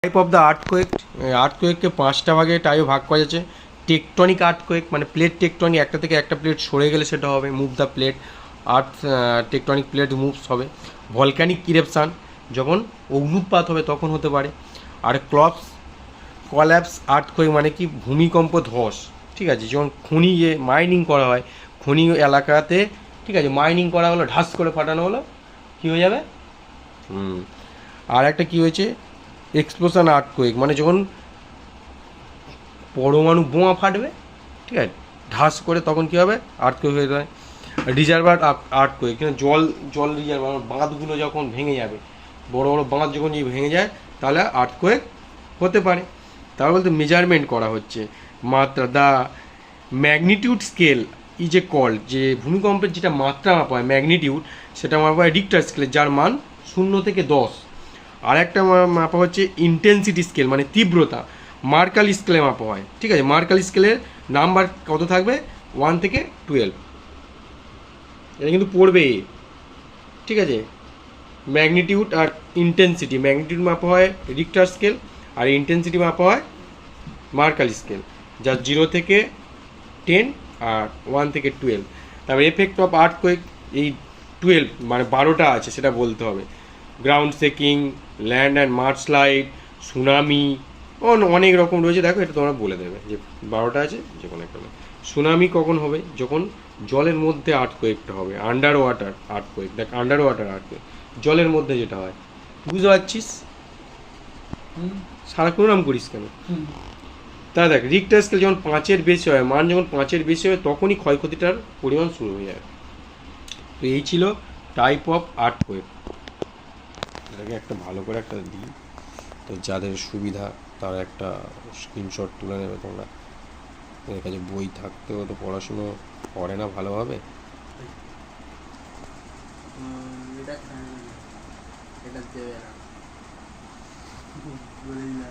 Type of the আর্থকোয়েককে 5টা ভাগে ভাগ করা যাচ্ছে। টেকটনিক আর্থকোয়েক মানে প্লেট টেকটনিক, একটা থেকে একটা প্লেট সরে গেলে সেটা হবে move the plate, earth tectonic plate moves হবে। ভলক্যানিক ইরেপশান, যখন অগ্নুৎপাত হবে তখন হতে পারে। আর কল্যাপস আর্থকোয়েক মানে কি ভূমিকম্প ধস, ঠিক আছে, যখন খনি মাইনিং করা হয়, খনি এলাকাতে, ঠিক আছে, মাইনিং করা হলো, ঢাস করে ফাটানো হলো, কী হয়ে যাবে। আর একটা কী হয়েছে, এক্সপ্লোশন আর্থকোয়েক মানে যখন পরমাণু বোমা ফাটবে, ঠিক আছে, ঢাস করে, তখন কী হবে, আর্থকোয়েক হয়ে যায়। রিজার্ভার আর্থকোয়েক, কিন্তু জল রিজার্ভার বাঁধগুলো যখন ভেঙে যাবে, বড় বড় বাঁধ যখন ভেঙে যায়, তাহলে আর্থকোয়েক হতে পারে। তার বলতে মেজারমেন্ট করা হচ্ছে মাত্রা, the magnitude scale is a call, যে ভূমিকম্পের যেটা মাত্রা মাপা হয় ম্যাগনিটিউড, সেটা মাপা হয় রিক্টার স্কেলে, যার মান 0 থেকে 10। আর একটা মাপা হচ্ছে ইন্টেন্সিটি স্কেল মানে তীব্রতা, মার্কাল স্কেলে মাপা হয়, ঠিক আছে। মার্কাল স্কেলের নাম্বার কত থাকবে, 1 থেকে 12, এটা কিন্তু পড়বে, ঠিক আছে। ম্যাগনিটিউড আর ইন্টেন্সিটি, ম্যাগনিটিউড মাপা হয় রিক্টার স্কেল, আর ইন্টেন্সিটি মাপা হয় মার্কাল স্কেল, যা 0 থেকে 10 আর 1 থেকে 12। তারপর এফেক্ট অফ আর্থকোয়েক, এই 12 মানে 12টা আছে সেটা বলতে হবে। গ্রাউন্ড শেকিং, ল্যান্ড অ্যান্ড মার্চলাইট, সুনামি, অনেক রকম রয়েছে, দেখো এটা তোমরা বলে দেবে যে 12টা আছে যে কোনো একটা। সুনামি কখন হবে, যখন জলের মধ্যে আর্থকোয়েকটা হবে, আন্ডার ওয়াটার আর্থকোয়েক, দেখ আন্ডার ওয়াটার আর্থকোয়েক জলের মধ্যে যেটা হয়, বুঝতে পারছিস, সারাক্ষণ নাম করিস কেন। তা দেখ রিক্টার স্কেল যখন 5-এর বেশি হয়, মান যখন 5-এর বেশি হয়, তখনই ক্ষয়ক্ষতিটার পরিমাণ শুরু হয়ে যায়। তো এই ছিল টাইপ অফ আর্থকোয়েক। এটাকে একটা ভালো করে একটা দিই, তো যাদের সুবিধা তারা একটা স্ক্রিনশট তুলে নেবে। তোমরা এর কাছে বই থাকতেও তো পড়াশুনো করে না ভালোভাবে। এটা দেবে না।